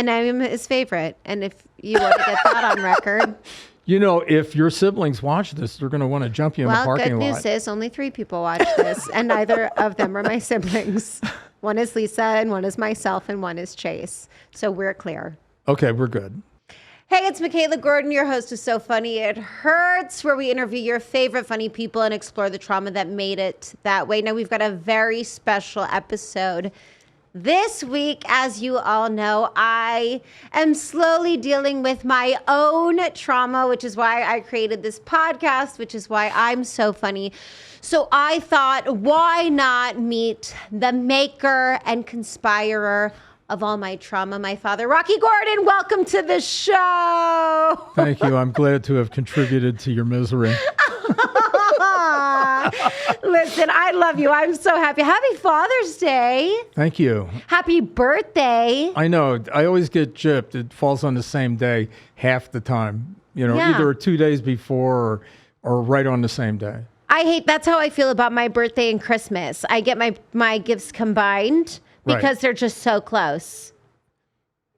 And I'm his favorite. And if you want to get that on record. If your siblings watch this, they're going to want to jump you in the parking lot. Well, good news is only 3 people watch this, and neither of them are my siblings. One is Lisa, and one is myself, and one is Chase. So we're clear. Okay, we're good. Hey, it's Michaela Gordon, your host of So Funny It Hurts, where we interview your favorite funny people and explore the trauma that made it that way. Now, we've got a very special episode this week. As you all know, I am slowly dealing with my own trauma, which is why I created this podcast, which is why I'm so funny. So I thought, why not meet the maker and conspirer of all my trauma, my father, Rocky Gordon. Welcome to the show. Thank you. I'm glad to have contributed to your misery. Listen, I love you. I'm so happy. Happy Father's Day. Thank you. Happy birthday. I know. I always get gypped. It falls on the same day half the time. Either 2 days before or right on the same day. That's how I feel about my birthday and Christmas. I get my gifts combined because they're just so close.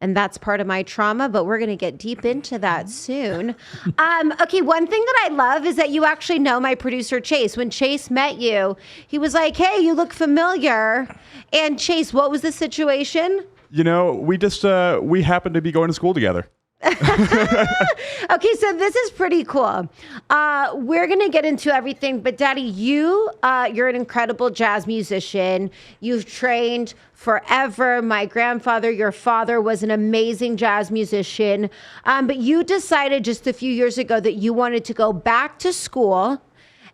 And that's part of my trauma, but we're going to get deep into that soon. Okay, one thing that I love is that you actually know my producer, Chase. When Chase met you, he was like, hey, you look familiar. And Chase, what was the situation? We happened to be going to school together. Okay, so this is pretty cool. We're going to get into everything, but Daddy, you're an incredible jazz musician. You've trained forever. My grandfather, your father, was an amazing jazz musician. But you decided just a few years ago that you wanted to go back to school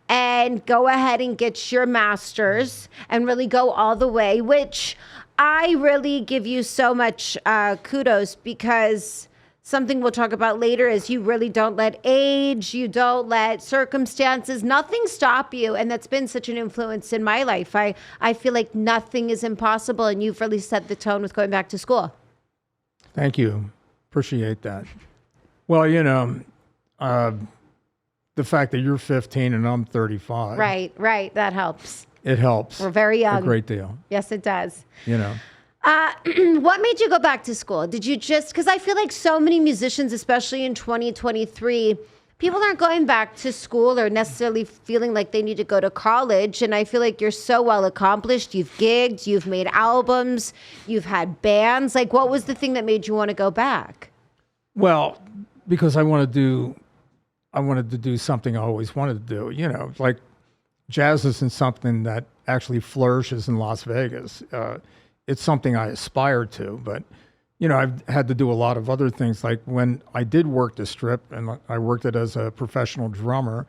and go ahead and get your master's and really go all the way, which I really give you so much kudos, because something we'll talk about later is you really don't let age, you don't let circumstances, nothing stop you. And that's been such an influence in my life. I feel like nothing is impossible, and you've really set the tone with going back to school. Thank you. Appreciate that. Well, the fact that you're 15 and I'm 35. Right. That helps. It helps. We're very young. A great deal. Yes, it does. What made you go back to school? Did you because I feel like so many musicians, especially in 2023, people aren't going back to school or necessarily feeling like they need to go to college. And I feel like you're so well accomplished. You've gigged, you've made albums, you've had bands. Like, what was the thing that made you want to go back? Well, because I wanted to do something I always wanted to do. Like jazz isn't something that actually flourishes in Las Vegas. It's something I aspire to, but, I've had to do a lot of other things. Like when I did work the Strip and I worked it as a professional drummer,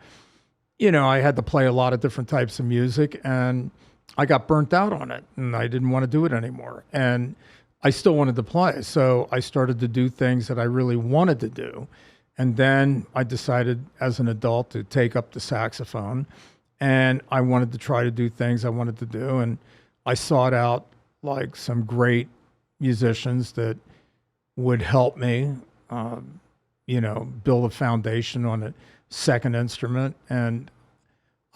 I had to play a lot of different types of music, and I got burnt out on it, and I didn't want to do it anymore. And I still wanted to play. So I started to do things that I really wanted to do. And then I decided as an adult to take up the saxophone, and I wanted to try to do things I wanted to do. And I sought out like some great musicians that would help me, build a foundation on a second instrument. And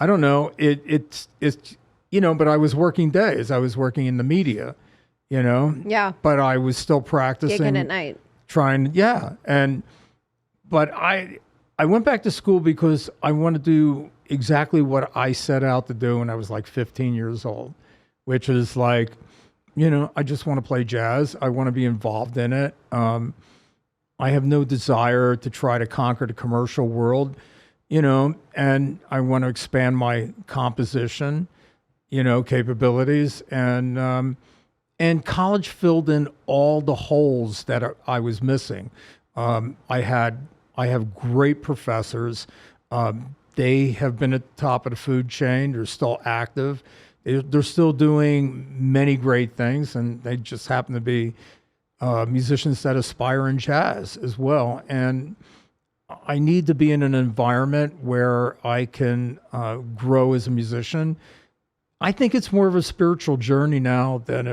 I don't know, it's but I was working days. I was working in the media, Yeah. But I was still practicing. Gigging at night. But I went back to school because I wanted to do exactly what I set out to do when I was like 15 years old, which is like, I just want to play jazz. I want to be involved in it. I have no desire to try to conquer the commercial world, and I want to expand my composition, capabilities. And college filled in all the holes that I was missing. I have great professors. They have been at the top of the food chain. They're still active. They're still doing many great things, and they just happen to be musicians that aspire in jazz as well. And I need to be in an environment where I can grow as a musician. I think it's more of a spiritual journey now than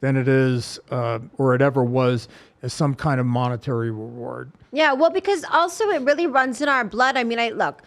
it is, or it ever was, as some kind of monetary reward. Yeah, well, because also it really runs in our blood. I mean, look,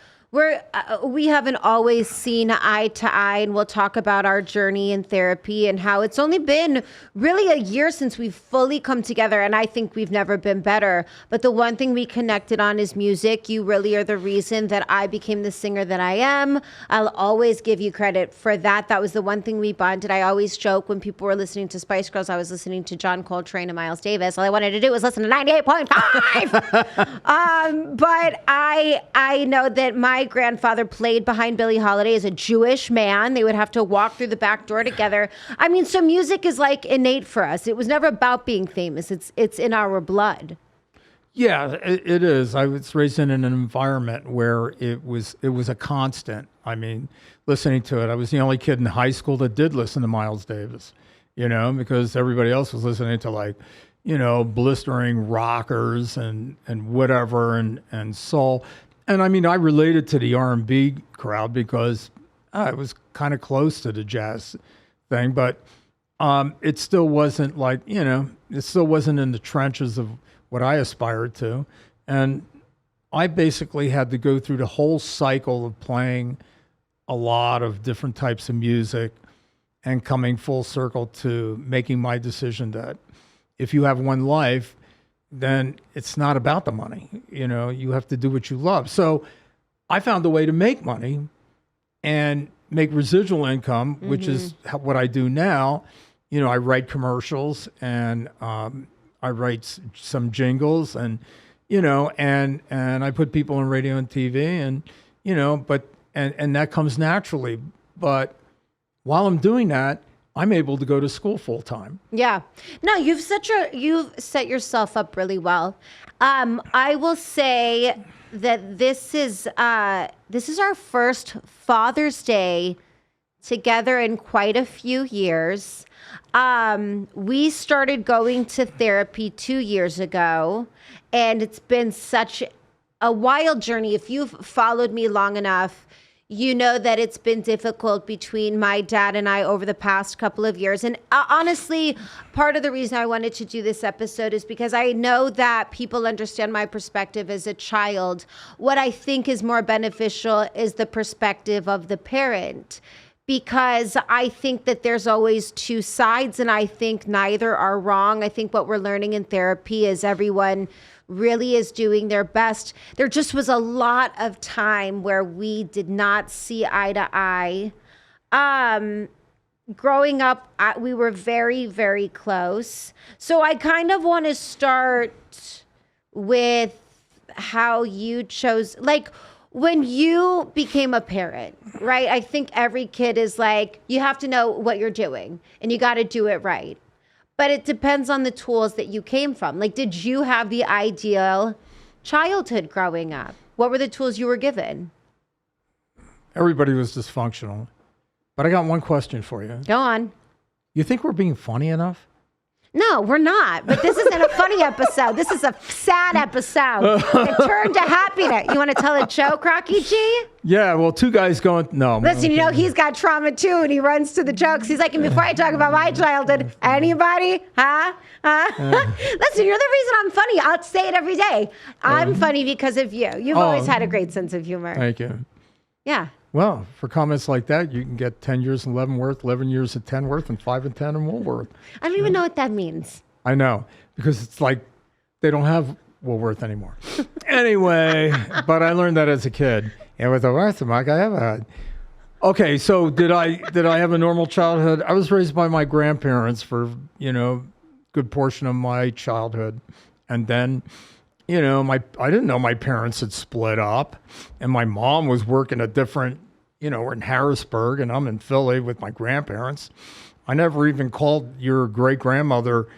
we haven't always seen eye to eye, and we'll talk about our journey in therapy and how it's only been really a year since we've fully come together, and I think we've never been better. But the one thing we connected on is music. You really are the reason that I became the singer that I am. I'll always give you credit for that. That was the one thing we bonded. I always joke when people were listening to Spice Girls, I was listening to John Coltrane and Miles Davis. All I wanted to do was listen to 98.5. But I know that my grandfather played behind Billie Holiday as a Jewish man. They would have to walk through the back door together. I mean, so music is like innate for us. It was never about being famous. It's in our blood. Yeah, it is. I was raised in an environment where it was a constant. I mean, listening to it, I was the only kid in high school that did listen to Miles Davis, because everybody else was listening to like, blistering rockers and whatever and soul. And I mean, I related to the R&B crowd because it was kind of close to the jazz thing, but it still wasn't like, it still wasn't in the trenches of what I aspired to. And I basically had to go through the whole cycle of playing a lot of different types of music and coming full circle to making my decision that if you have one life, then it's not about the money. You have to do what you love. So I found a way to make money and make residual income, which is what I do now. I write commercials and I write some jingles and, and I put people on radio and TV and, and that comes naturally. But while I'm doing that, I'm able to go to school full time. Yeah. No, you've set yourself up really well. I will say that this is our first Father's Day together in quite a few years. We started going to therapy 2 years ago, and it's been such a wild journey. If you've followed me long enough, you know that it's been difficult between my dad and I over the past couple of years. And honestly, part of the reason I wanted to do this episode is because I know that people understand my perspective as a child. What I think is more beneficial is the perspective of the parent, because I think that there's always two sides, and I think neither are wrong. I think what we're learning in therapy is everyone really is doing their best. There just was a lot of time where we did not see eye to eye. Growing up, we were very, very close. So I kind of want to start with how you chose, like when you became a parent, right? I think every kid is like, you have to know what you're doing and you got to do it right. But it depends on the tools that you came from. Like, did you have the ideal childhood growing up? What were the tools you were given? Everybody was dysfunctional. But I got one question for you. Go on. You think we're being funny enough? No, we're not. But this isn't a funny episode. This is a sad episode. It turned to happiness. You want to tell a joke, Rocky G? Yeah, well, two guys going, no. Listen, he's got trauma too, and he runs to the jokes. He's like, and before I talk about my childhood, anybody? Huh? Listen, you're the reason I'm funny. I'll say it every day. I'm funny because of you. You've always had a great sense of humor. Thank you. Yeah. Well, for comments like that, you can get 10 years in Leavenworth, 11 years at Tenworth, and 5 and 10 in Woolworth. I don't even know what that means. I know, because it's like they don't have Woolworth anymore. Anyway, but I learned that as a kid. It was the worst mark I ever had. Okay, so did I have a normal childhood? I was raised by my grandparents for, good portion of my childhood. And then, I didn't know my parents had split up, and my mom was working a different, we're in Harrisburg and I'm in Philly with my grandparents. I never even called your great grandmother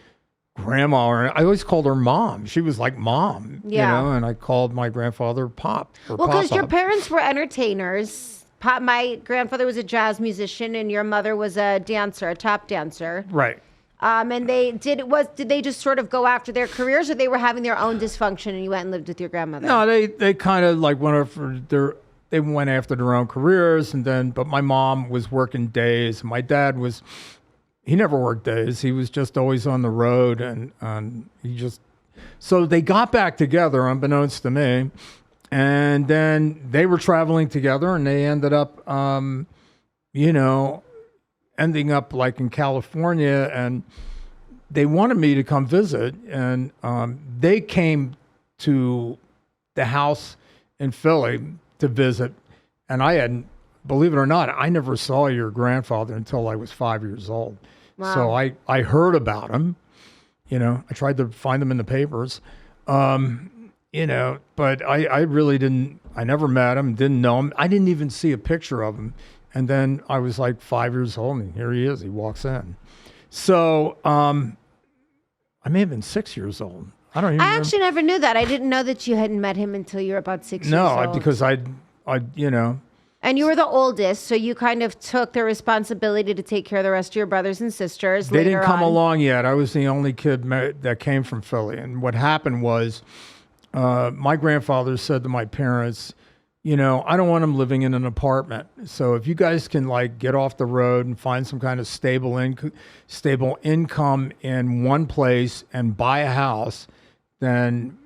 grandma, or I always called her mom. She was like mom, and I called my grandfather Pop. Well, because your parents were entertainers. My grandfather was a jazz musician, and your mother was a dancer, a tap dancer. Right. And did they just sort of go after their careers, or they were having their own dysfunction and you went and lived with your grandmother? No, they kind of like went after their own careers, but my mom was working days. My dad he never worked days. He was just always on the road, and so they got back together unbeknownst to me. And then they were traveling together, and they ended up, ending up like in California, and they wanted me to come visit, and they came to the house in Philly to visit, and I hadn't, believe it or not, I never saw your grandfather until I was 5 years old. Wow. So I heard about him, I tried to find him in the papers, but I really didn't, I never met him, didn't know him. I didn't even see a picture of him. And then I was like 5 years old, and here he is. He walks in. So I may have been 6 years old. I don't even I remember. actually never knew that. I didn't know that you hadn't met him until you were about 6 years old. No, because I. And you were the oldest, so you kind of took the responsibility to take care of the rest of your brothers and sisters. They didn't come on. along yet. I was the only kid that came from Philly. And what happened was my grandfather said to my parents, I don't want them living in an apartment. So if you guys can get off the road and find some kind of stable income in one place and buy a house, then,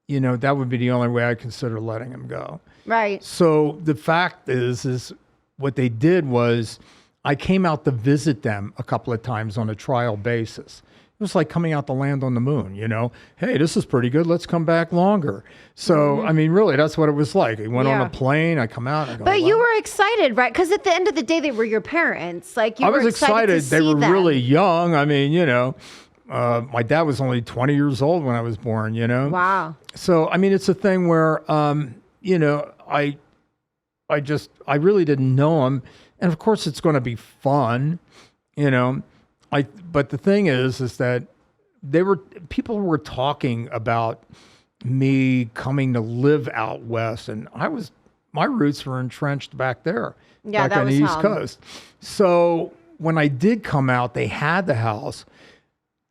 that would be the only way I consider letting them go. Right. So the fact is what they did was I came out to visit them a couple of times on a trial basis. It was like coming out to land on the moon, Hey, this is pretty good. Let's come back longer. So, I mean, really, that's what it was like. I went on a plane. I come out. I go, but wow. you were excited, right? Because at the end of the day, they were your parents. I was excited. They were really young. I mean, my dad was only 20 years old when I was born, Wow. So, I mean, it's a thing where, I really didn't know him. And of course, it's going to be fun, But the thing is that people were talking about me coming to live out west, and my roots were entrenched back there, back on the East Coast. So when I did come out, they had the house.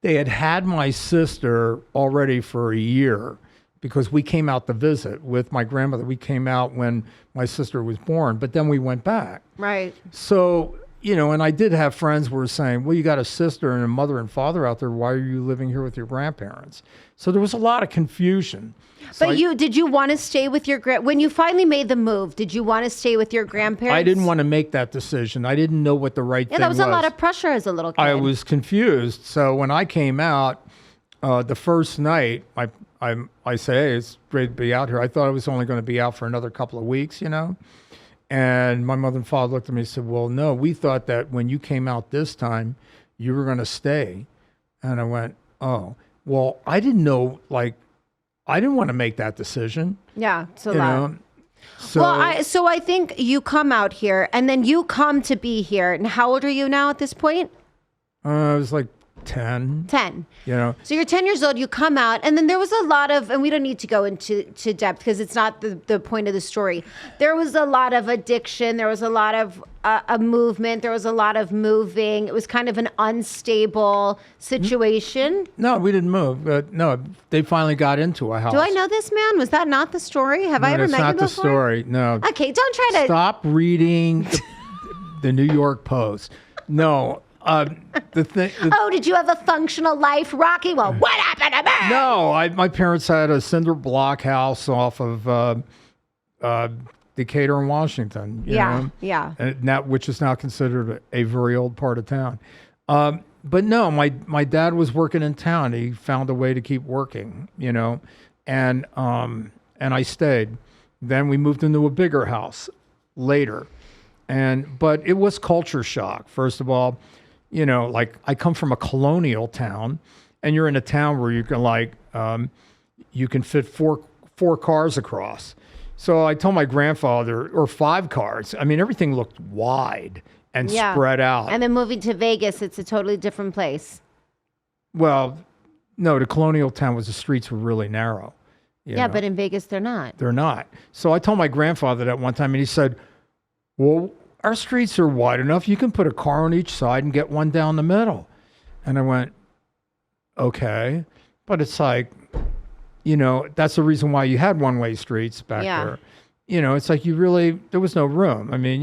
They had my sister already for a year because we came out to visit with my grandmother. We came out when my sister was born, but then we went back. Right. So, and I did have friends who were saying, well, you got a sister and a mother and father out there. Why are you living here with your grandparents? So there was a lot of confusion. But did you want to stay with when you finally made the move, did you want to stay with your grandparents? I didn't want to make that decision. I didn't know what the right thing was. Yeah, that was a lot of pressure as a little kid. I was confused. So when I came out, the first night, I say, hey, it's great to be out here. I thought I was only going to be out for another couple of weeks, And my mother and father looked at me and said, well, no, we thought that when you came out this time, you were going to stay. And I went, oh, well, I didn't know, I didn't want to make that decision. Yeah, it's a lot. So, well, I think you come out here and then you come to be here. And how old are you now at this point? I was like 10. 10. So you're 10 years old, you come out, and then there was a lot of, and we don't need to go into depth because it's not the point of the story. There was a lot of addiction. There was a lot of a movement. There was a lot of moving. It was kind of an unstable situation. No, we didn't move. No, they finally got into a house. Do I know this man? Was that not the story? Have I ever met you before? That's not the story. No. Okay, don't try to... Stop reading the New York Post. No. Did you have a functional life, Rocky? Well, what happened to me? No, my parents had a cinder block house off of Decatur in Washington. You know? And which is now considered a very old part of town. But no, my dad was working in town. He found a way to keep working, and I stayed. Then we moved into a bigger house later, but it was culture shock. First of all. I come from a colonial town, and you're in a town where you can you can fit four cars across. So I told my grandfather, or 5 cars. I mean, everything looked wide and spread out. And then moving to Vegas, it's a totally different place. Well, no, the colonial town the streets were really narrow. You know? But in Vegas, they're not. They're not. So I told my grandfather that one time, and he said, well, our streets are wide enough. You can put a car on each side and get one down the middle. And I went, okay. But it's that's the reason why you had one-way streets back there. It's like there was no room. I mean,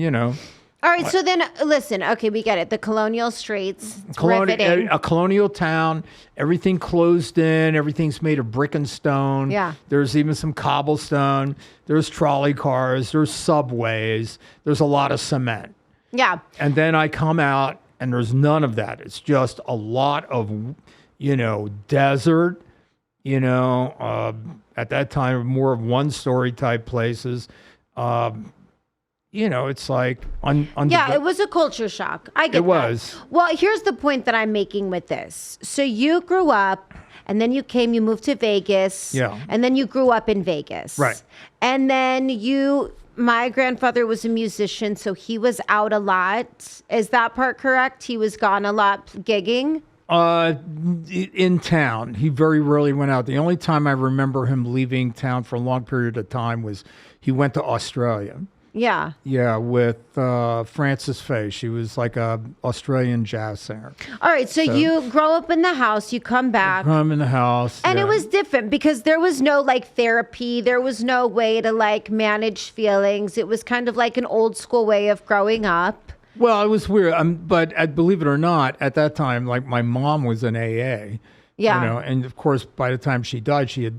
All right, so then listen. Okay, we get it. The colonial streets, it's riveting. A colonial town, everything closed in, everything's made of brick and stone. Yeah. There's even some cobblestone. There's trolley cars. There's subways. There's a lot of cement. Yeah. And then I come out, and there's none of that. It's just a lot of, desert. At that time, more of one-story type places. It's like It was a culture shock. I get It was. that. Well, here's the point that I'm making with this. So you grew up, and then you moved to Vegas. Yeah. And then you grew up in Vegas. Right. And then my grandfather was a musician, so he was out a lot. Is that part correct? He was gone a lot gigging? In town. He very rarely went out. The only time I remember him leaving town for a long period of time was he went to Australia. Yeah. Yeah, with Frances Faye. She was like a Australian jazz singer. All right, so you grow up in the house, you come back. Come in the house. And yeah. it was different because there was no therapy. There was no way to manage feelings. It was kind of like an old school way of growing up. Well, it was weird. But believe it or not, at that time, my mom was in AA. Yeah. And of course, by the time she died, she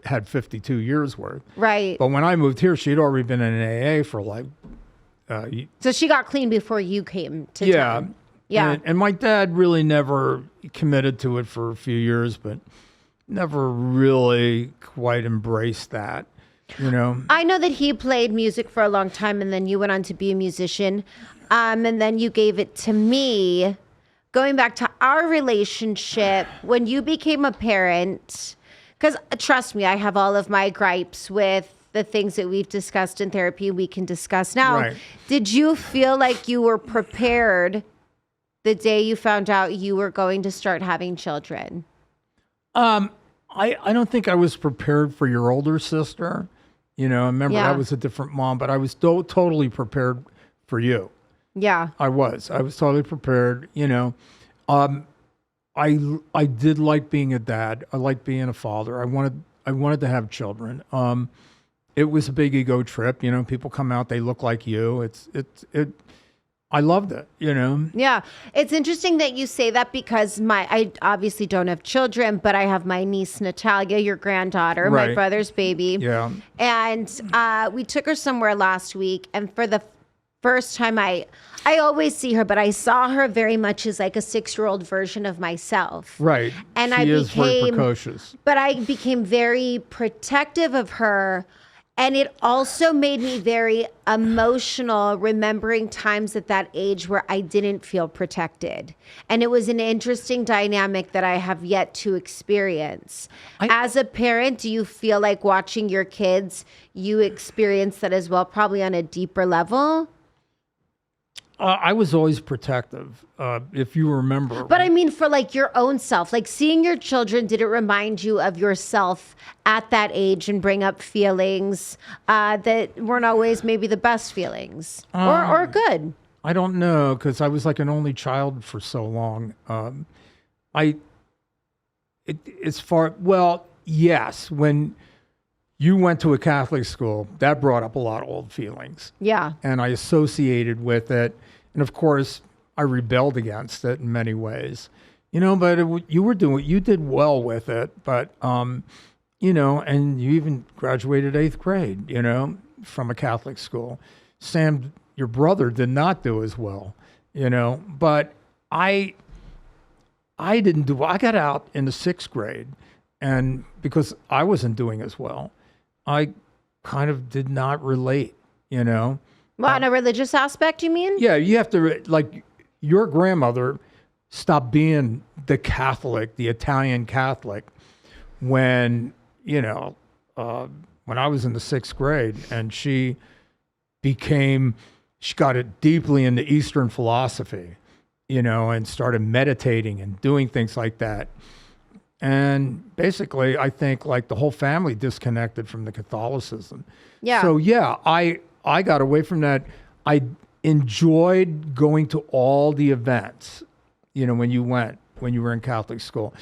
had 52 years worth. Right. But when I moved here, she'd already been in AA for so she got clean before you came to town. Yeah. And my dad really never committed to it for a few years, but never really quite embraced that, I know that he played music for a long time, and then you went on to be a musician. And then you gave it to me. Going back to our relationship, when you became a parent, because trust me, I have all of my gripes with the things that we've discussed in therapy we can discuss now. Right. Did you feel like you were prepared the day you found out you were going to start having children? I don't think I was prepared for your older sister. Remember, Yeah. I was a different mom, but I was totally prepared for you. Yeah. I was totally prepared, I did like being a dad. I liked being a father. I wanted to have children. It was a big ego trip. People come out, they look like you. I loved it. Yeah. It's interesting that you say that because I obviously don't have children, but I have my niece, Natalia, your granddaughter, my Right. brother's baby. Yeah. And we took her somewhere last week. And for the first time, I always see her, but I saw her very much as like a 6-year-old version of myself. Right. And she is very precocious. But I became very protective of her. And it also made me very emotional remembering times at that age where I didn't feel protected. And it was an interesting dynamic that I have yet to experience. As a parent, do you feel like watching your kids, you experience that as well, probably on a deeper level? I was always protective, if you remember. But I mean, for your own self, seeing your children, did it remind you of yourself at that age and bring up feelings that weren't always maybe the best feelings or good? I don't know, because I was like an only child for so long. Yes, when you went to a Catholic school, that brought up a lot of old feelings. Yeah. And I associated with it. And of course, I rebelled against it in many ways. But you did well with it. But, and you even graduated 8th grade, from a Catholic school. Sam, your brother, did not do as well, But I didn't do well. I got out in the 6th grade. And because I wasn't doing as well, I kind of did not relate, Well, on a religious aspect, you mean? Yeah, you have to, your grandmother stopped being the Catholic, the Italian Catholic, when I was in the 6th grade, and she got it deeply into Eastern philosophy, and started meditating and doing things like that. And basically, I think the whole family disconnected from the Catholicism. Yeah. So yeah, I got away from that. I enjoyed going to all the events, when you were in Catholic school.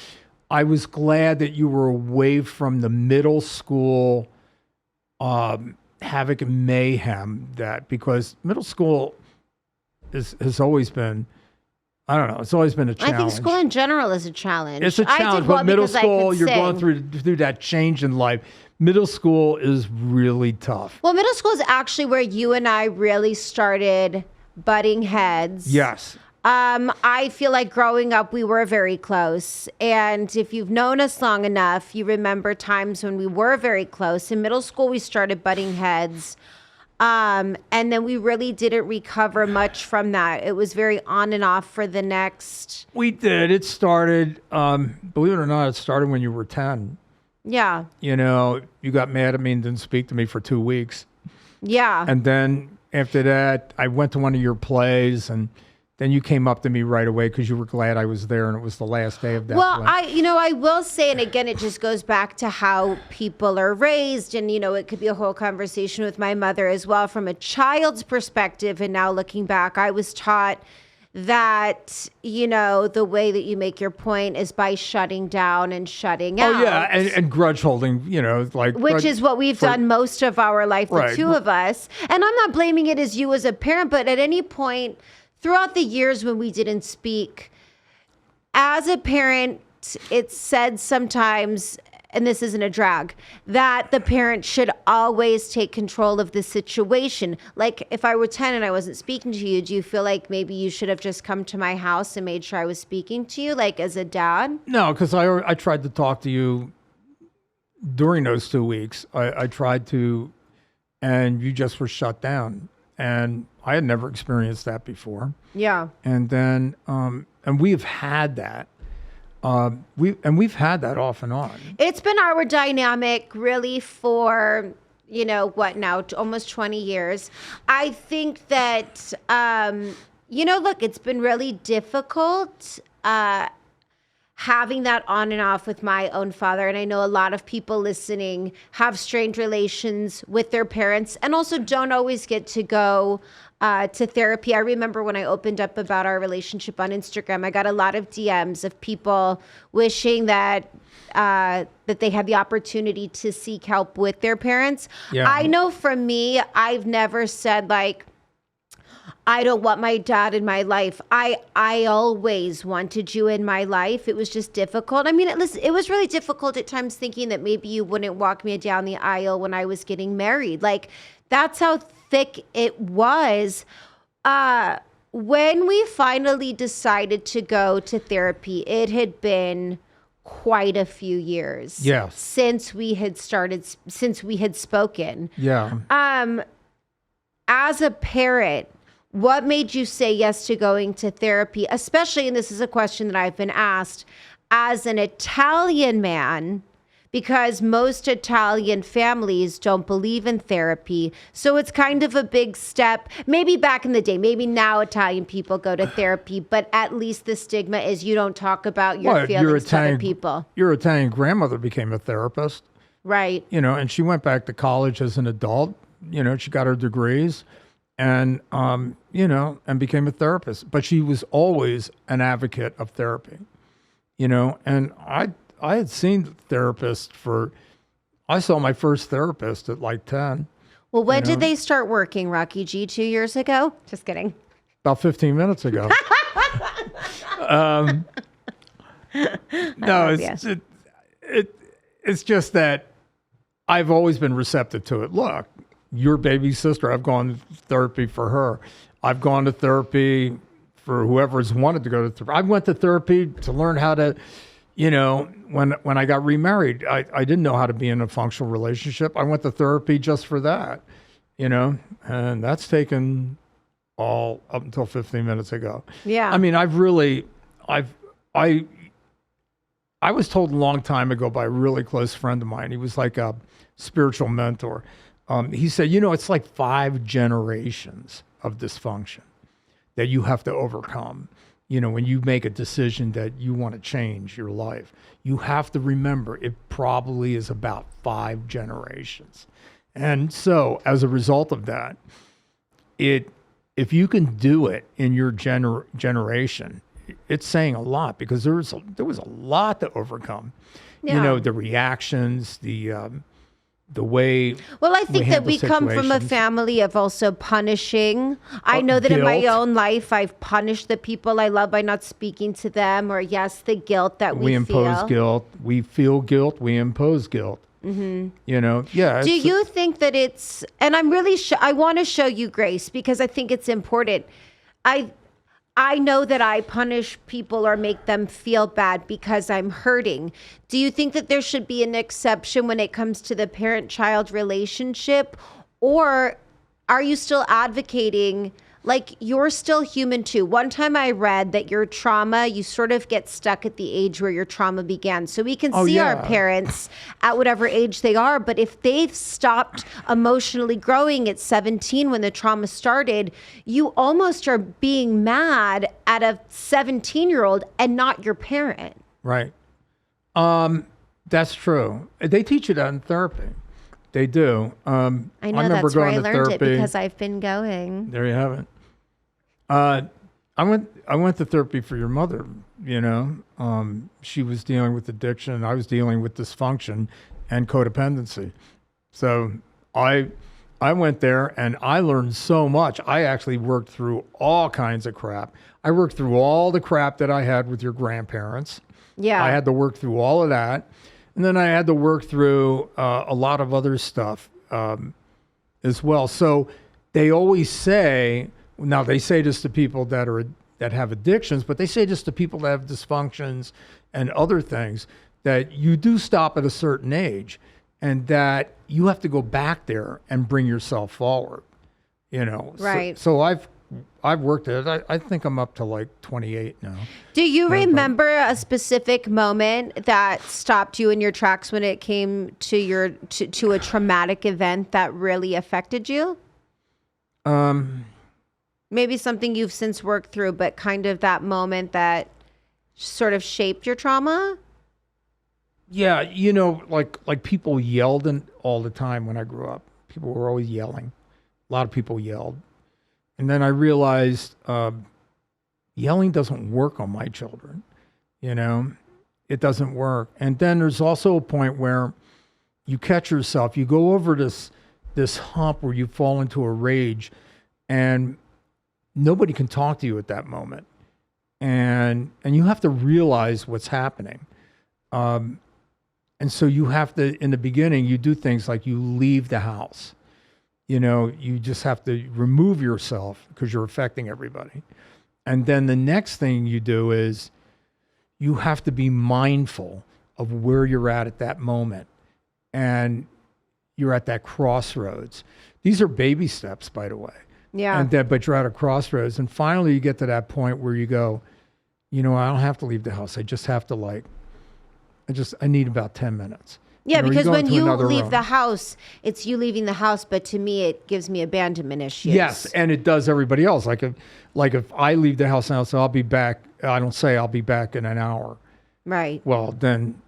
I was glad that you were away from the middle school havoc and mayhem that, because middle school has always been, I don't know, it's always been a challenge. I think school in general is a challenge. It's a I challenge, did well but middle because I school, could you're sing. going through that change in life. Middle school is really tough. Well, middle school is actually where you and I really started butting heads. Yes. I feel like growing up, we were very close. And if you've known us long enough, you remember times when we were very close. In middle school, we started butting heads. And then we really didn't recover much from that. It was very on and off for the next. We did. It started, believe it or not, it started when you were 10. Yeah. You know, you got mad at me and didn't speak to me for 2 weeks. Yeah. And then after that, I went to one of your plays, and then you came up to me right away because you were glad I was there, and it was the last day of that Well, play. I will say, and again, it just goes back to how people are raised. And, it could be a whole conversation with my mother as well from a child's perspective. And now looking back, I was taught that, the way that you make your point is by shutting down and shutting out. Oh, yeah, and grudge holding, Which is what we've done most of our life, the Right. two of us. And I'm not blaming it as you as a parent, but at any point throughout the years when we didn't speak, as a parent, it's said sometimes, and this isn't a drag, that the parent should always take control of the situation. Like if I were 10 and I wasn't speaking to you, do you feel like maybe you should have just come to my house and made sure I was speaking to you, like as a dad? No, because I tried to talk to you during those 2 weeks. I tried to, and you just were shut down. And I had never experienced that before. Yeah. And then, and we've had that. We've had that off and on. It's been our dynamic really for, what now, almost 20 years. I think that, look, it's been really difficult having that on and off with my own father. And I know a lot of people listening have strained relations with their parents and also don't always get to go to therapy. I remember when I opened up about our relationship on Instagram, I got a lot of DMs of people wishing that they had the opportunity to seek help with their parents. Yeah. I know for me, I've never said like, I don't want my dad in my life. I always wanted you in my life. It was just difficult. I mean, it was really difficult at times thinking that maybe you wouldn't walk me down the aisle when I was getting married. Like, that's how thick it was. When we finally decided to go to therapy, it had been quite a few years since we had spoken. Yeah. As a parent, what made you say yes to going to therapy, especially, and this is a question that I've been asked, as an Italian man, because most Italian families don't believe in therapy. So it's kind of a big step. Maybe back in the day, maybe now Italian people go to therapy, but at least the stigma is you don't talk about your feelings to other people. Your Italian grandmother became a therapist. Right. And she went back to college as an adult. She got her degrees and, and became a therapist. But she was always an advocate of therapy, and I had seen therapists I saw my first therapist at like 10. Well, when did they start working, Rocky G? 2 years ago? Just kidding. About 15 minutes ago. No, it's just that I've always been receptive to it. Look, your baby sister, I've gone to therapy for her. I've gone to therapy for whoever's wanted to go to therapy. I went to therapy to learn how to, when I got remarried, I didn't know how to be in a functional relationship. I went to therapy just for that, and that's taken all up until 15 minutes ago. Yeah. I mean, I was told a long time ago by a really close friend of mine. He was like a spiritual mentor. He said, it's like 5 generations of dysfunction that you have to overcome. When you make a decision that you want to change your life, you have to remember it probably is about 5 generations. And so as a result of that, if you can do it in your generation, it's saying a lot because there was a lot to overcome. Yeah. The reactions, the the way. Well, I think that handle we come from a situations. family of also punishing. I know that in my Guilt. own life, I've punished the people I love by not speaking to them, or yes, the guilt that We impose feel. guilt. We feel guilt. We impose guilt. Mm-hmm. You know, yeah. Do it's- you think that it's, and I'm really, I want to show you grace because I think it's important. I know that I punish people or make them feel bad because I'm hurting. Do you think that there should be an exception when it comes to the parent-child relationship? Or are you still advocating, like, you're still human too? One time I read that your trauma, you sort of get stuck at the age where your trauma began. So we can see our yeah. parents at whatever age they are, but if they've stopped emotionally growing at 17 when the trauma started, you almost are being mad at a 17-year-old and not your parent. Right. That's true. They teach you that in therapy. They do. I know remember that's where going I to learned therapy. it because I've been going. There you have it. I went to therapy for your mother. You know, she was dealing with addiction. I was dealing with dysfunction and codependency. So I went there and I learned so much. I actually worked through all kinds of crap. I worked through all the crap that I had with your grandparents. Yeah. I had to work through all of that. And then I had to work through a lot of other stuff as well. So they always say, now they say this to people that have addictions, but they say this to people that have dysfunctions and other things, that you do stop at a certain age and that you have to go back there and bring yourself forward, you know? Right. So I've worked at it. I think I'm up to like 28 now. Do you remember a specific moment that stopped you in your tracks when it came to to a traumatic event that really affected you? Maybe something you've since worked through, but kind of that moment that sort of shaped your trauma? Yeah, you know, like people yelled all the time when I grew up. People were always yelling. A lot of people yelled. And then I realized yelling doesn't work on my children. You know, it doesn't work. And then there's also a point where you catch yourself. You go over this hump where you fall into a rage and nobody can talk to you at that moment. And you have to realize what's happening. And so you have to, in the beginning, you do things like you leave the house. You know, you just have to remove yourself because you're affecting everybody. And then the next thing you do is you have to be mindful of where you're at that moment. And you're at that crossroads. These are baby steps, by the way. Yeah. But you're at a crossroads. And finally you get to that point where you go, you know, I don't have to leave the house. I just have to I need about 10 minutes. Yeah, You know, because go when into you another leave room. the house, it's you leaving the house, but to me, it gives me abandonment issues. Yes, and it does everybody else. Like if I leave the house now, so I'll be back. I don't say I'll be back in an hour. Right. Well, then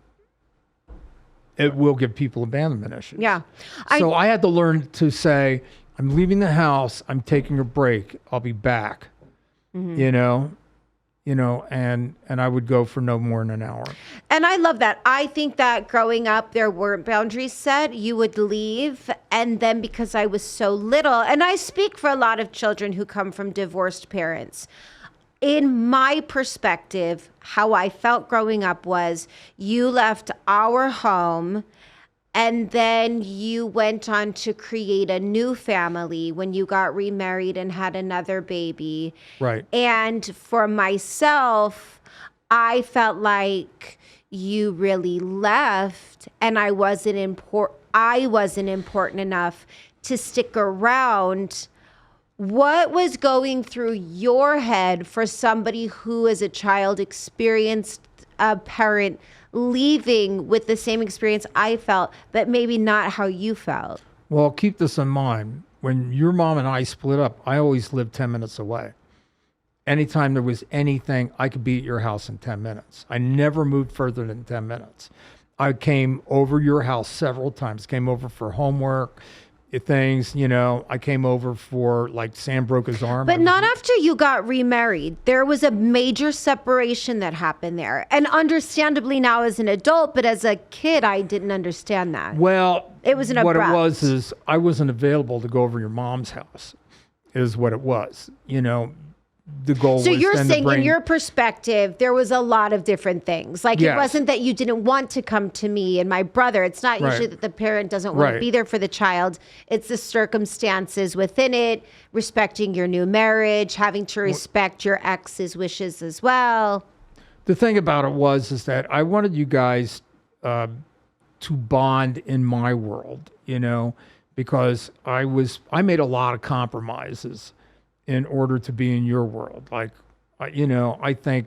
it will give people abandonment issues. Yeah. So I had to learn to say, I'm leaving the house. I'm taking a break. I'll be back. Mm-hmm. You know, and I would go for no more than an hour. And I love that. I think that growing up, there weren't boundaries set. You would leave. And then because I was so little, and I speak for a lot of children who come from divorced parents, in my perspective, how I felt growing up was you left our home and then you went on to create a new family when you got remarried and had another baby. Right. And for myself, I felt like you really left and I wasn't important enough to stick around. What was going through your head for somebody who as a child experienced a parent leaving with the same experience I felt, but maybe not how you felt? Well, keep this in mind. When your mom and I split up, I always lived 10 minutes away. Anytime there was anything, I could be at your house in 10 minutes. I never moved further than 10 minutes. I came over your house several times, came over for homework. things. I came over for like Sam broke his arm. But not after you got remarried. There was a major separation that happened there. And understandably now as an adult, but as a kid, I didn't understand that. Well, it was what abrupt. it was is I wasn't available to go over your mom's house, is what it was. The goal was So you're then saying to bring, in your perspective, there was a lot of different things. Like Yes. it wasn't that you didn't want to come to me and my brother. It's not usually Right. that the parent doesn't want to Right. be there for the child. It's the circumstances within it, respecting your new marriage, having to respect your ex's wishes as well. the thing about it is that I wanted you guys to bond in my world, because I made a lot of compromises in order to be in your world. Like, I think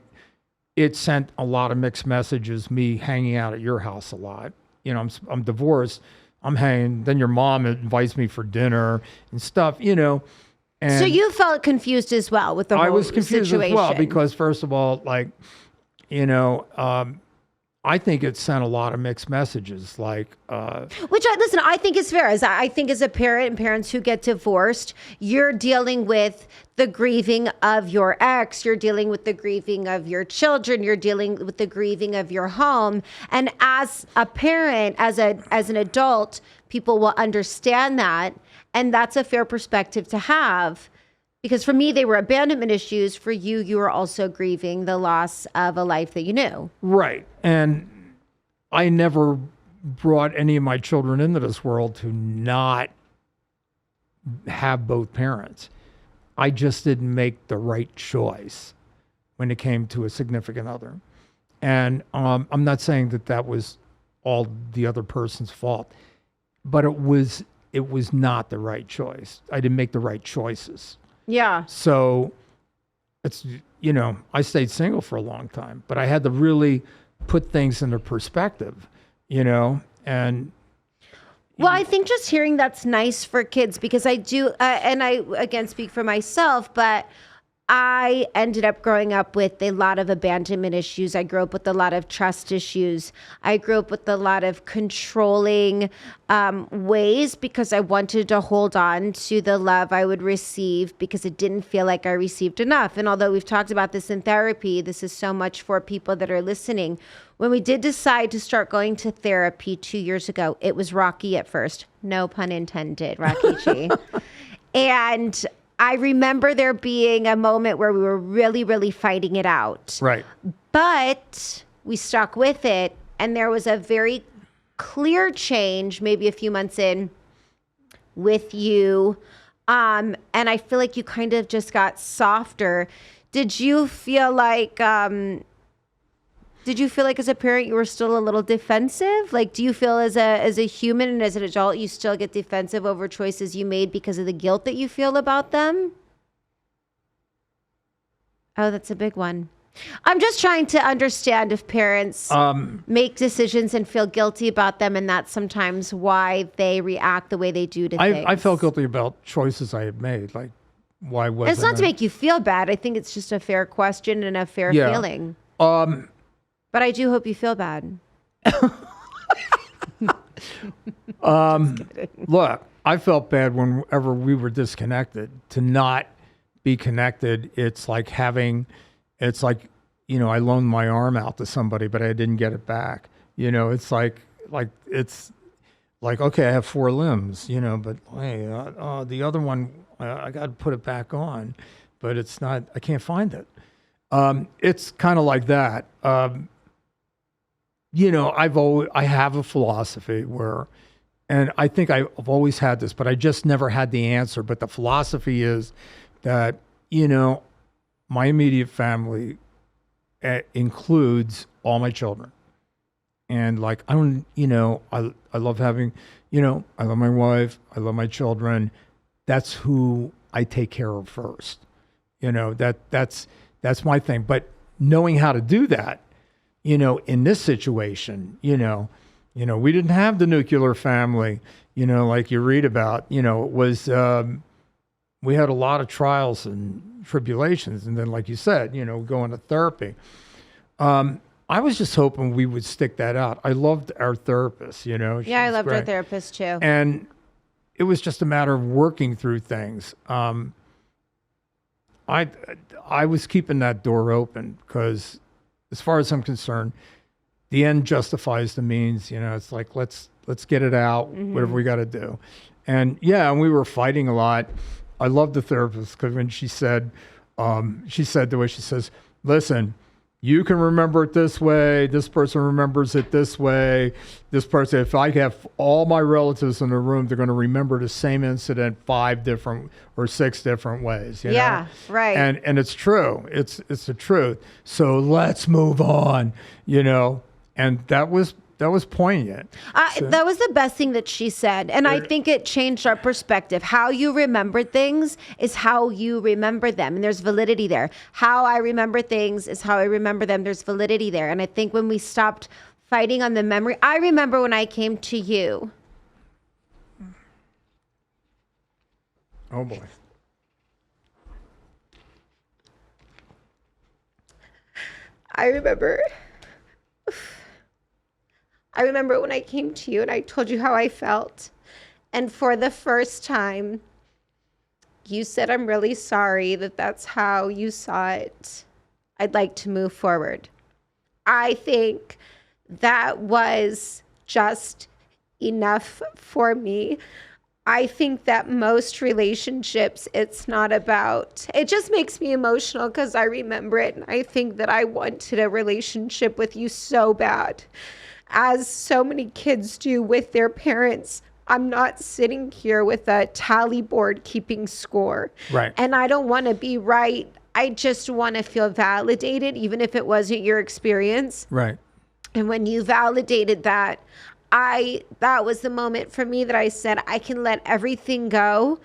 it sent a lot of mixed messages, me hanging out at your house a lot. I'm divorced. I'm hanging. Then your mom invites me for dinner and stuff, And So you felt confused as well with the whole I was confused situation. as well because, first of all, like, I think it sent a lot of mixed messages. Like, Listen, I think it's fair. I think as a parent and parents who get divorced, you're dealing with the grieving of your ex, you're dealing with the grieving of your children, you're dealing with the grieving of your home. And as a parent, as an adult, people will understand that. And that's a fair perspective to have. Because for me, they were abandonment issues. For you, you were also grieving the loss of a life that you knew. right. And I never brought any of my children into this world to not have both parents. I just didn't make the right choice when it came to a significant other. And I'm not saying that was all the other person's fault, but it was not the right choice. I didn't make the right choices. Yeah. So it's, I stayed single for a long time, but I had to really put things into perspective, and Well, I think just hearing that's nice for kids because I do, and I again speak for myself, but I ended up growing up with a lot of abandonment issues. I grew up with a lot of trust issues. I grew up with a lot of controlling ways because I wanted to hold on to the love I would receive because it didn't feel like I received enough. And although we've talked about this in therapy, this is so much for people that are listening. When we did decide to start going to therapy 2 years ago, it was rocky at first. No pun intended, Rocky G. And I remember there being a moment where we were really, really fighting it out. right. But we stuck with it. And there was a very clear change, maybe a few months in with you. And I feel like you kind of just got softer. Did you feel like as a parent you were still a little defensive? Like, do you feel as a human and as an adult you still get defensive over choices you made because of the guilt that you feel about them? Oh, that's a big one. I'm just trying to understand if parents make decisions and feel guilty about them, and that's sometimes why they react the way they do to things. I felt guilty about choices I had made. Like, why wasn't It's not to make you feel bad. I think it's just a fair question and a fair Yeah. feeling. But I do hope you feel bad. Look, I felt bad whenever we were disconnected. To not be connected, it's like I loaned my arm out to somebody, but I didn't get it back. It's like okay, I have 4 limbs, but hey, the other one, I got to put it back on, but it's not. I can't find it. It's kind of like that. I have a philosophy where, and I think I've always had this, but I just never had the answer. But the philosophy is that, my immediate family includes all my children. And like, I love having, I love my wife, I love my children. That's who I take care of first. That's my thing. But knowing how to do that, in this situation, we didn't have the nuclear family, like you read about, it was, we had a lot of trials and tribulations. And then, like you said, going to therapy. I was just hoping we would stick that out. I loved our therapist, Yeah, I loved our therapist too. And it was just a matter of working through things. I was keeping that door open because, as far as I'm concerned, the end justifies the means. It's like let's get it out, whatever we got to do. And yeah, and we were fighting a lot. I love the therapist because when she said the way she says, "Listen, you can remember it this way. This person remembers it this way. This person, if I have all my relatives in the room, they're going to remember the same incident 5 different or 6 different ways." Yeah, right. And it's true. It's the truth. So let's move on. And that was poignant. That was the best thing that she said. And I think it changed our perspective. How you remember things is how you remember them. And there's validity there. How I remember things is how I remember them. There's validity there. And I think when we stopped fighting on the memory, I remember when I came to you. Oh, boy. I remember when I came to you and I told you how I felt. And for the first time, you said, "I'm really sorry that that's how you saw it. I'd like to move forward." I think that was just enough for me. I think that most relationships, it's not about, it just makes me emotional because I remember it. And I think that I wanted a relationship with you so bad, as so many kids do with their parents. I'm not sitting here with a tally board keeping score. Right. And I don't want to be right. I just want to feel validated, even if it wasn't your experience. Right. And when you validated that, that was the moment for me that I said, I can let everything go.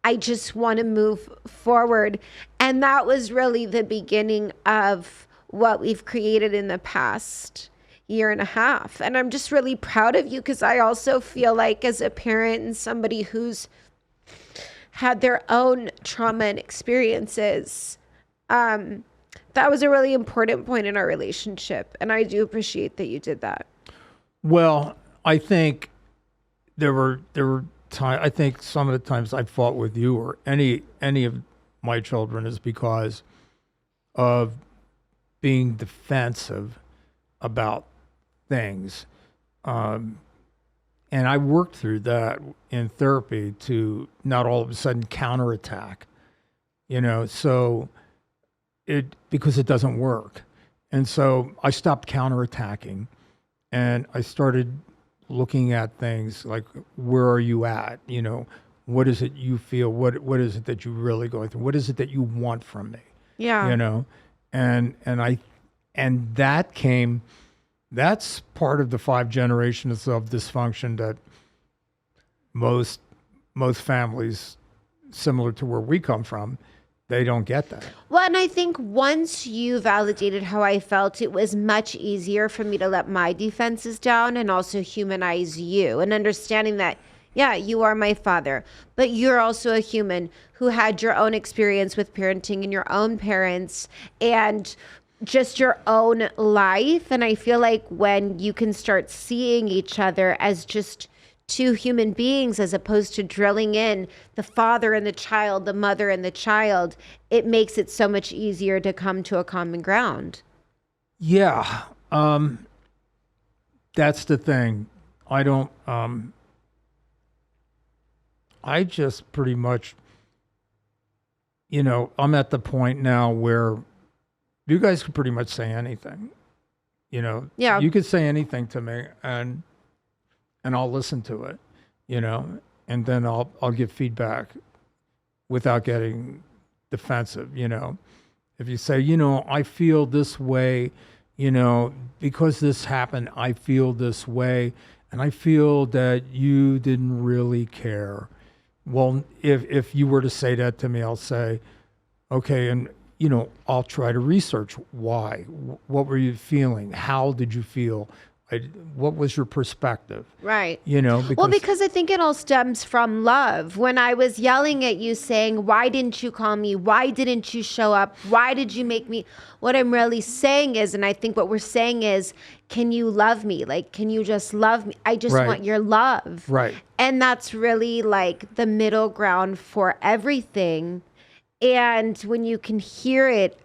I just want to move forward. And that was really the beginning of what we've created in the past year and a half. And I'm just really proud of you because I also feel like, as a parent and somebody who's had their own trauma and experiences, that was a really important point in our relationship. And I do appreciate that you did that. Well, I think there were times. I think some of the times I fought with you or any of my children is because of being defensive about things, and I worked through that in therapy to not all of a sudden counterattack. So because it doesn't work, and so I stopped counterattacking. And I started looking at things like, where are you at? What is it you feel? What is it that you're really going through? What is it that you want from me? Yeah. And that's part of the 5 generations of dysfunction that most families similar to where we come from, they don't get that. Well, and I think once you validated how I felt, it was much easier for me to let my defenses down and also humanize you, and understanding that, yeah, you are my father, but you're also a human who had your own experience with parenting and your own parents and just your own life. And I feel like when you can start seeing each other as just 2 human beings, as opposed to drilling in the father and the child, the mother and the child, it makes it so much easier to come to a common ground. Yeah. That's the thing. I just pretty much, I'm at the point now where you guys can pretty much say anything, Yeah. You could say anything to me and I'll listen to it, and then I'll give feedback without getting defensive, If you say, I feel this way, because this happened, I feel this way, and I feel that you didn't really care. Well, if you were to say that to me, I'll say, okay, and I'll try to research why. What were you feeling? How did you feel? What was your perspective? Right. You know, Because I think it all stems from love. When I was yelling at you saying, why didn't you call me? Why didn't you show up? Why did you make me? What I'm really saying is, and I think what we're saying is, can you love me? Like, can you just love me? I just want your love. Right. And that's really like the middle ground for everything. And when you can hear it,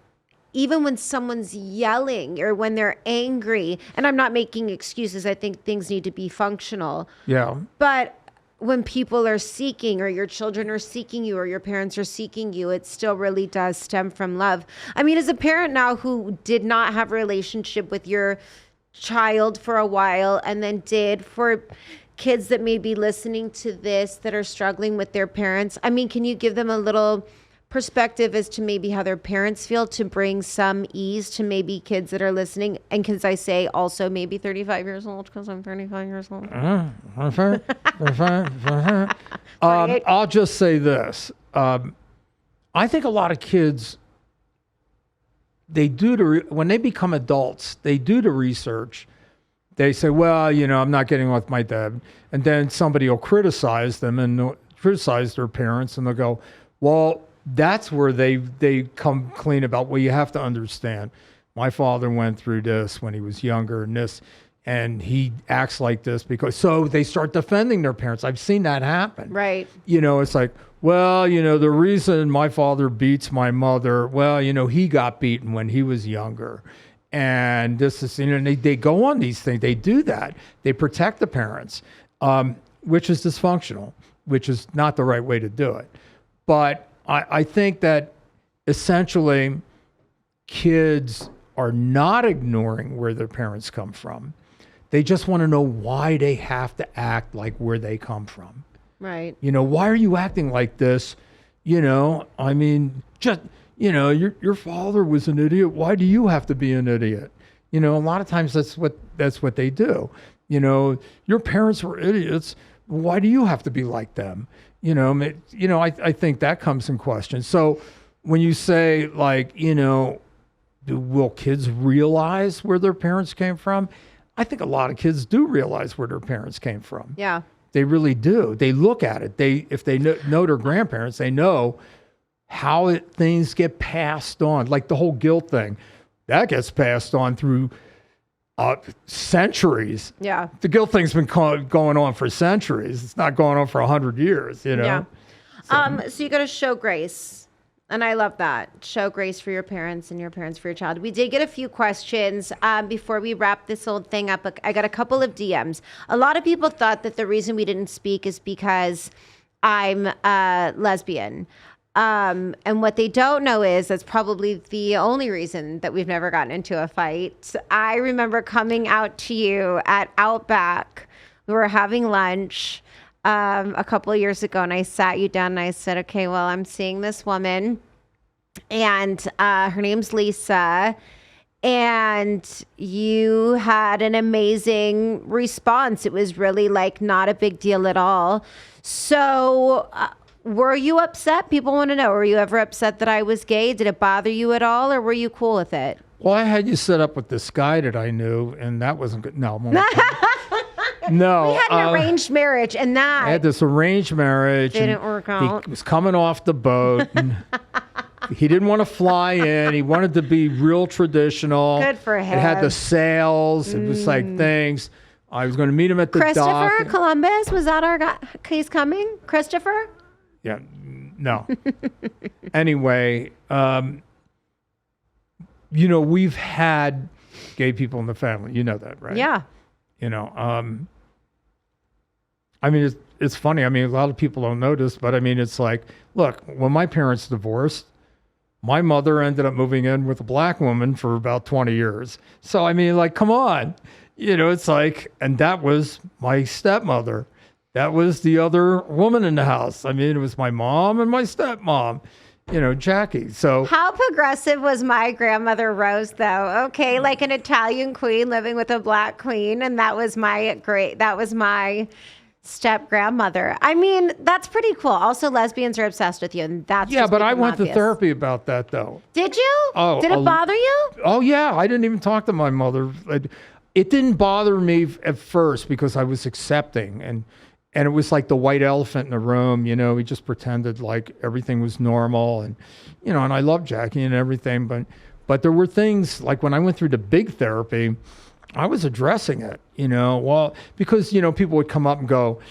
even when someone's yelling or when they're angry, and I'm not making excuses, I think things need to be functional. Yeah. But when people are seeking, or your children are seeking you, or your parents are seeking you, it still really does stem from love. I mean, as a parent now who did not have a relationship with your child for a while, and then did, for kids that may be listening to this that are struggling with their parents, I mean, can you give them a little perspective as to maybe how their parents feel, to bring some ease to maybe kids that are listening? And kids, I say also maybe 35 years old, because I'm 35 years old. I'll just say this. I think a lot of kids, when they become adults, they do the research. They say, well, you know, I'm not getting with my dad. And then somebody will criticize them and criticize their parents, and they'll go, well, that's where they come clean about, well, you have to understand, my father went through this when he was younger, and he acts like this because, so they start defending their parents. I've seen that happen. Right. You know, it's like, well, you know, the reason my father beats my mother, well, you know, he got beaten when he was younger. And this is, you know, and they go on these things. They do that. They protect the parents, which is dysfunctional, which is not the right way to do it. But I think that essentially kids are not ignoring where their parents come from. They just want to know why they have to act like where they come from. Right. You know, why are you acting like this? You know, I mean, just, you know, your father was an idiot. Why do you have to be an idiot? You know, a lot of times that's what they do. You know, your parents were idiots. Why do you have to be like them? You know, I think that comes in question. So when you say, like, you know, will kids realize where their parents came from? I think a lot of kids do realize where their parents came from. Yeah. They really do. They look at it. If they know their grandparents, they know how things get passed on. Like the whole guilt thing, that gets passed on through centuries. Yeah. The guilt thing's been going on for centuries. It's not going on for 100 years, you know? Yeah. So you got to show grace. And I love that. Show grace for your parents and your parents for your child. We did get a few questions before we wrap this whole thing up. I got a couple of DMs. A lot of people thought that the reason we didn't speak is because I'm lesbian. And what they don't know is that's probably the only reason that we've never gotten into a fight. I remember coming out to you at Outback. We were having lunch a couple of years ago, and I sat you down and I said, okay, well, I'm seeing this woman, and her name's Lisa. And you had an amazing response. It was really like not a big deal at all. So were you upset? People want to know, were you ever upset that I was gay? Did it bother you at all, or were you cool with it? Well, I had you set up with this guy that I knew, and that wasn't good. No, no. We had an arranged marriage, and that I had this arranged marriage. didn't work out. He was coming off the boat, and he didn't want to fly in. He wanted to be real traditional. Good for him. It had the sails. It was like things. I was going to meet him at the Christopher dock. Columbus, was that our guy? He's coming? Christopher? Yeah, no. Anyway, you know, we've had gay people in the family. You know that, right? Yeah. You know, I mean, it's funny. I mean, a lot of people don't notice, but I mean, it's like, look, when my parents divorced, my mother ended up moving in with a black woman for about 20 years. So, I mean, like, come on. You know, it's like, and that was my stepmother. That was the other woman in the house. I mean, it was my mom and my stepmom, you know, Jackie. So how progressive was my grandmother Rose, though? Okay, like an Italian queen living with a black queen, and that was my step grandmother. I mean, that's pretty cool. Also, lesbians are obsessed with you, and that's yeah. But I went obvious. to therapy about that, though. Did you? Oh, did it bother you? Oh yeah, I didn't even talk to my mother. it didn't bother me at first because I was accepting, and it was like the white elephant in the room. You know, we just pretended like everything was normal, and you know, and I loved Jackie and everything, but there were things like when I went through the big therapy, I was addressing it. You know, well, because you know, people would come up and go,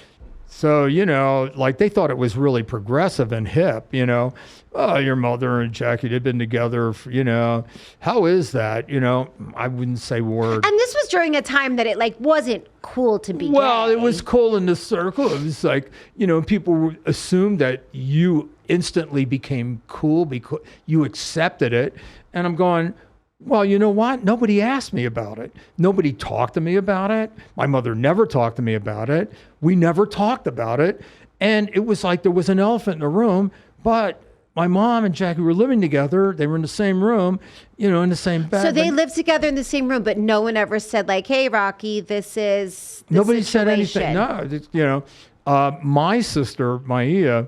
so, you know, like they thought it was really progressive and hip, you know. Oh, your mother and Jackie, they've been together, for, you know. How is that? You know, I wouldn't say a word. And this was during a time that it like wasn't cool to be Well, gay. it was cool in the circle. It was like, you know, people assumed that you instantly became cool because you accepted it. And I'm going, well, you know what? Nobody asked me about it. Nobody talked to me about it. My mother never talked to me about it. We never talked about it. And it was like there was an elephant in the room, but my mom and Jackie were living together. They were in the same room, you know, in the same bed. So they lived together in the same room, but no one ever said like, "Hey, Rocky, this is the Nobody situation." said anything. No, you know, my sister, Maia,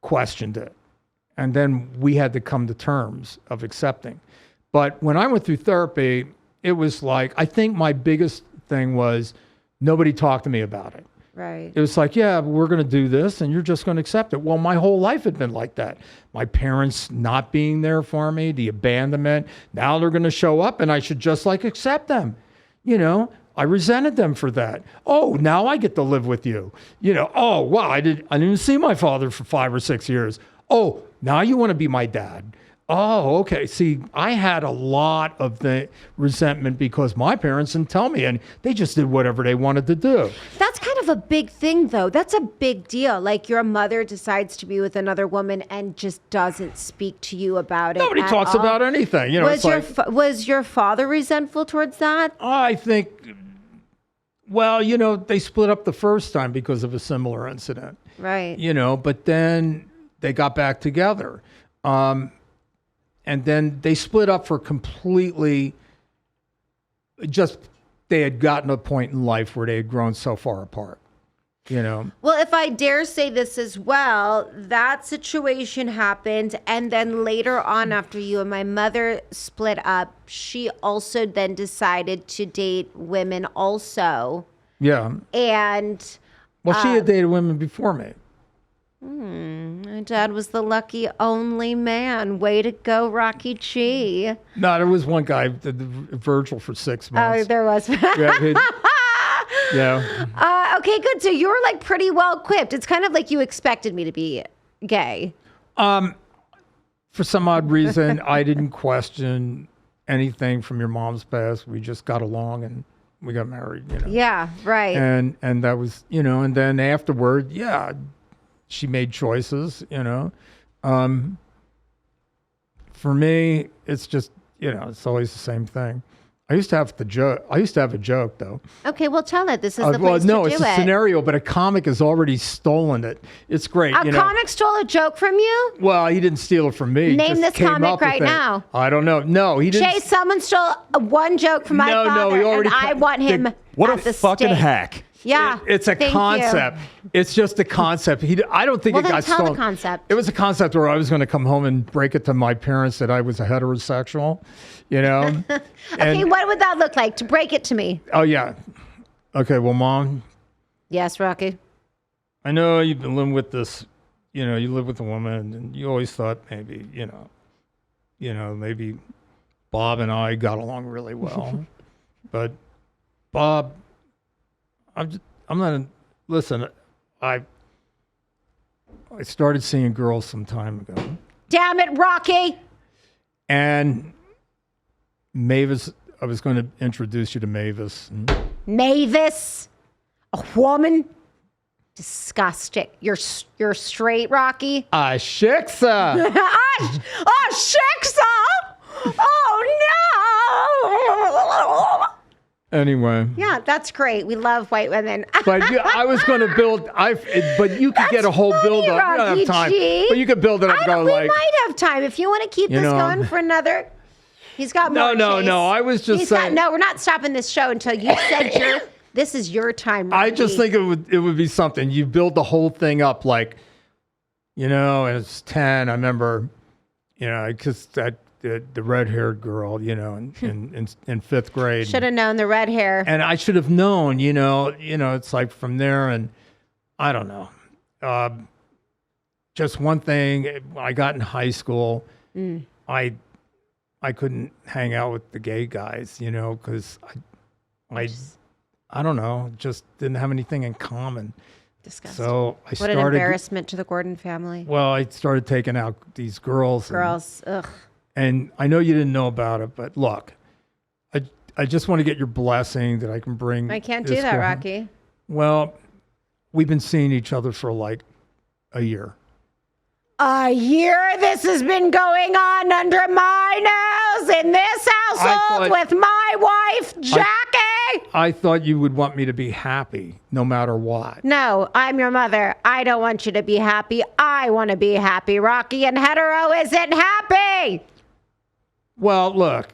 questioned it. And then we had to come to terms of accepting. But when I went through therapy, it was like, I think my biggest thing was nobody talked to me about it. Right. It was like, yeah, we're going to do this and you're just going to accept it. Well, my whole life had been like that. My parents not being there for me, the abandonment. Now they're going to show up and I should just like accept them. You know, I resented them for that. Oh, now I get to live with you. You know, oh, wow, I didn't see my father for 5 or 6 years. Oh, now you want to be my dad. Oh, okay. See, I had a lot of the resentment because my parents didn't tell me and they just did whatever they wanted to do. That's kind of a big thing, though. That's a big deal. Like your mother decides to be with another woman and just doesn't speak to you about it. Nobody talks all. about anything. You know, Was your father resentful towards that? I think, well, you know, they split up the first time because of a similar incident. Right. You know, but then they got back together. And then they split up for completely just, they had gotten to a point in life where they had grown so far apart, you know? Well, if I dare say this as well, that situation happened. And then later on, after you and my mother split up, she also then decided to date women also. Yeah. And Well, she had dated women before me. my dad was the lucky only man. Way to go, Rocky G. No, there was one guy, Virgil, for 6 months. Oh, there was. Yeah. Okay, good. So you were like pretty well equipped. It's kind of like you expected me to be gay. For some odd reason, I didn't question anything from your mom's past. We just got along and we got married, you know. Yeah, right. And that was, you know, and then afterward, yeah, she made choices, you know. For me, it's just, you know, it's always the same thing. I used to have a joke though. Okay, well, tell it. This is the place no, to do it's a it. scenario, but a comic has already stolen it. It's great. A comic stole a joke from you? Well, he didn't steal it from me. He Name just this came comic up with right it. now. I don't know. No, he didn't. Chase, someone stole one joke from my father, he already and I want him What at a the fucking stake. hack. Yeah, It's a thank concept. you. It's just a concept. I don't think Well, it then got tell the stolen. concept. It was a concept where I was going to come home and break it to my parents that I was a heterosexual, you know? Okay, what would that look like? To break it to me. Oh, yeah. Okay, well, Mom, Yes, Rocky. I know you've been living with this, you know, you live with a woman and you always thought maybe, maybe Bob and I got along really well. But Bob, listen, I started seeing girls some time ago. Damn it, Rocky. And Mavis, I was going to introduce you to Mavis. Mavis. A woman. Disgusting. You're straight, Rocky. Shiksa. Shiksa! Oh, no! Anyway. Yeah, that's great. We love white women. But I was going to build. But you could get a whole build up. We don't Rocky have time. G. But you could build it up. And We go like, might have time if you want to keep this going for another. He's got more. No. Chase. I was just saying. No, we're not stopping this show until you said this is your time. Rocky. I just think it would be something. You build the whole thing up like, and it's 10. I remember, because that the red-haired girl, in fifth grade. Should have known the red hair. And I should have known, it's like from there, and I don't know. Just one thing, I got in high school, I couldn't hang out with the gay guys, because I don't know, just didn't have anything in common. Disgusting. So I What started. an embarrassment to the Gordon family. Well, I started taking out these girls. Ugh. And I know you didn't know about it, but look, I just want to get your blessing that I can bring. I can't do this that, girl- Rocky. Well, we've been seeing each other for like a year. A year this has been going on under my nose in this household with my wife, Jackie. I thought you would want me to be happy no matter what. No, I'm your mother. I don't want you to be happy. I want to be happy, Rocky, and hetero isn't happy. Well, look,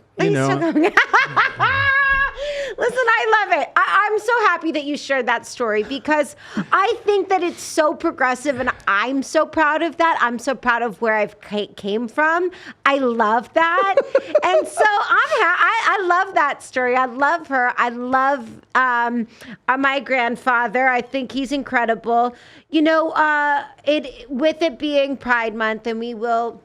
Listen, I love it. I'm so happy that you shared that story because I think that it's so progressive and I'm so proud of that. I'm so proud of where I've came from. I love that. And so I love that story. I love her. I love my grandfather. I think he's incredible. With it being Pride Month, and we'll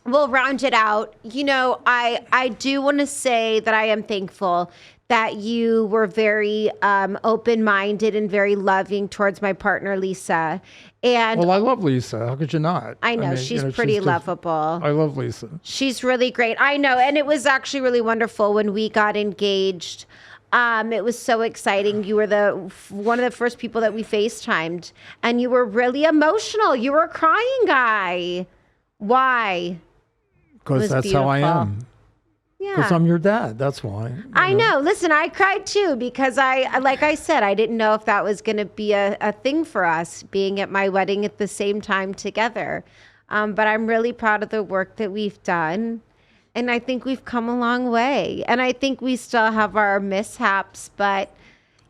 round it out. I do want to say that I am thankful that you were very open-minded and very loving towards my partner, Lisa. And well, I love Lisa. How could you not? I know, she's pretty lovable. I love Lisa. She's really great. I know. And it was actually really wonderful when we got engaged. It was so exciting. You were one of the first people that we FaceTimed. And you were really emotional. You were a crying guy. Why? Because that's how I beautiful. am. Yeah. Because I'm your dad. That's why. I know. Listen, I cried too because like I said, I didn't know if that was going to be a thing for us being at my wedding at the same time together. But I'm really proud of the work that we've done. And I think we've come a long way. And I think we still have our mishaps, but.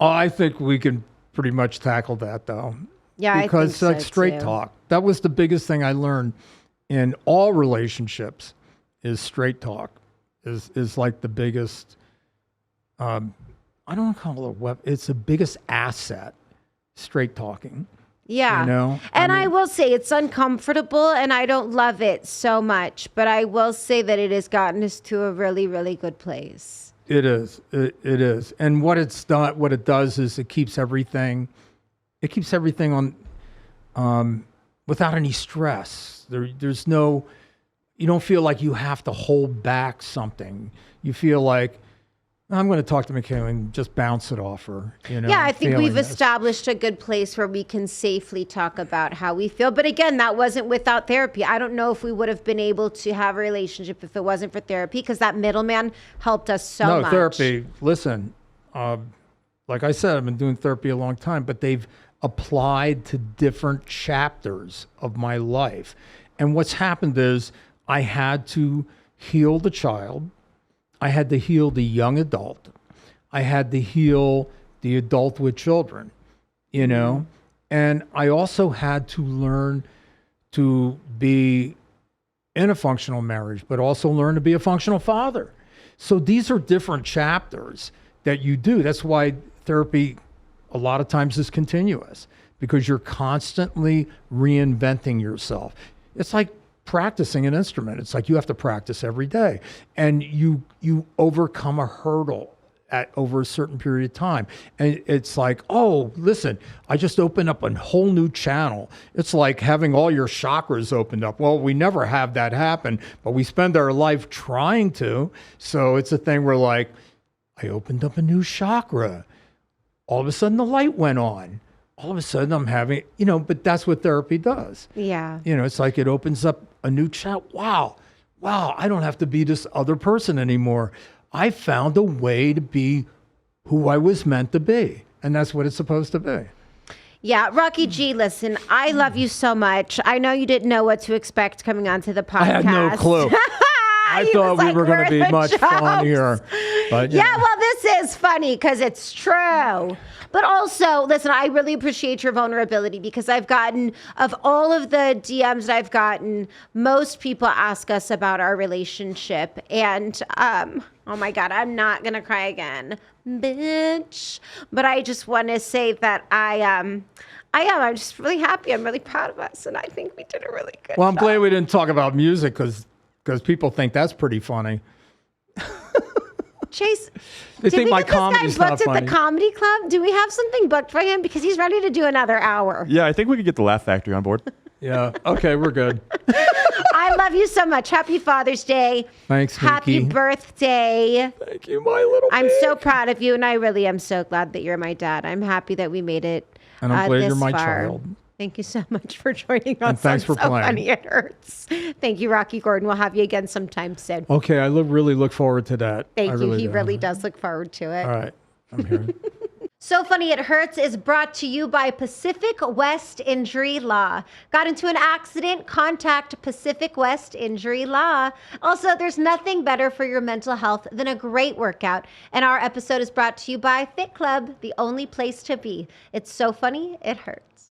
Oh, I think we can pretty much tackle that though. Yeah, because I think so like straight too. talk. That was the biggest thing I learned in all relationships is straight talk. Is like the biggest, I don't want to call it it's the biggest asset, straight talking. Yeah. And I will say it's uncomfortable and I don't love it so much, but I will say that it has gotten us to a really, really good place. It is. It is. And what it does is it keeps everything on, without any stress. There's no, you don't feel like you have to hold back something. You feel like, I'm going to talk to Michaela and just bounce it off her. Yeah, I think we've established a good place where we can safely talk about how we feel. But again, that wasn't without therapy. I don't know if we would have been able to have a relationship if it wasn't for therapy because that middleman helped us so much. No, therapy, listen, like I said, I've been doing therapy a long time, but they've applied to different chapters of my life. And what's happened is I had to heal the child. I had to heal the young adult. I had to heal the adult with children, And I also had to learn to be in a functional marriage, but also learn to be a functional father. So these are different chapters that you do. That's why therapy a lot of times is continuous because you're constantly reinventing yourself. It's like practicing an instrument. It's like you have to practice every day and you overcome a hurdle over a certain period of time. And it's like, oh, listen, I just opened up a whole new channel. It's like having all your chakras opened up. Well, we never have that happen, but we spend our life trying to. So it's a thing where like, I opened up a new chakra. All of a sudden the light went on. All of a sudden I'm having, but that's what therapy does. Yeah. It's like it opens up a new chat. Wow, I don't have to be this other person anymore. I found a way to be who I was meant to be. And that's what it's supposed to be. Yeah, Rocky G, listen, I love you so much. I know you didn't know what to expect coming onto the podcast. I had no clue. I He thought was we like, were going to "Where are be the much jokes?" funnier. But Yeah, well, this is funny because it's true. But also, listen, I really appreciate your vulnerability because I've gotten, of all of the DMs that I've gotten, most people ask us about our relationship. And, oh my God, I'm not going to cry again, bitch. But I just want to say that I'm just really happy. I'm really proud of us. And I think we did a really good well, I'm job. glad we didn't talk about music because people think that's pretty funny. Chase, They did think we my get this guy comedy's not booked at funny. the comedy club? Do we have something booked for him? Because he's ready to do another hour. Yeah, I think we could get the Laugh Factory on board. Yeah. Okay, we're good. I love you so much. Happy Father's Day. Thanks, Happy Mickey. birthday. Thank you, my little I'm Mick. so proud of you, and I really am so glad that you're my dad. I'm happy that we made it. And I'm glad this you're my far. child. Thank you so much for joining us. thanks on for So playing. Funny It Hurts. Thank you, Rocky Gordon. We'll have you again sometime soon. Okay, I really look forward to that. Thank I you. He do. really does look forward to it. All right, I'm here. So Funny It Hurts is brought to you by Pacific West Injury Law. Got into an accident? Contact Pacific West Injury Law. Also, there's nothing better for your mental health than a great workout. And our episode is brought to you by Fit Club, the only place to be. It's so funny, it hurts.